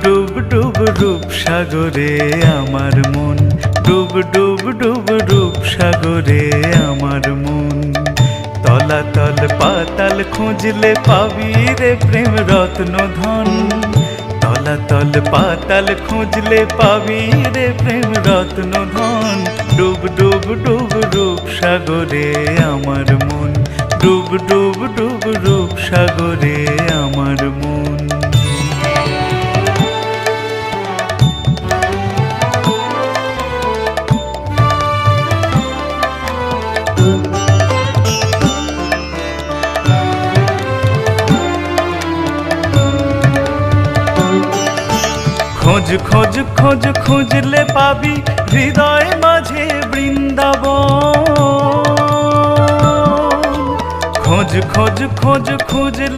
ডুব ডুব রূপ সাগরে আমার মন, ডুব ডুব ডুব রূপ সাগরে আমার মন। তলাতল পাতাল খুঁজলে পাবি রে প্রেম রত্ন ধন, তলাতল পাতাল খুঁজলে পাবি রে প্রেম রত্ন ধন। ডুব ডুব ডুব রূপ সাগরে আমার মন, ডুব ডুব ডুব রূপ সাগরে আমার মন। খোঁজ খোঁজ খোঁজ খুঁজলে পাবি হৃদয় মাঝে বৃন্দাবন। খোঁজ খোঁজ খোঁজ খুঁজলে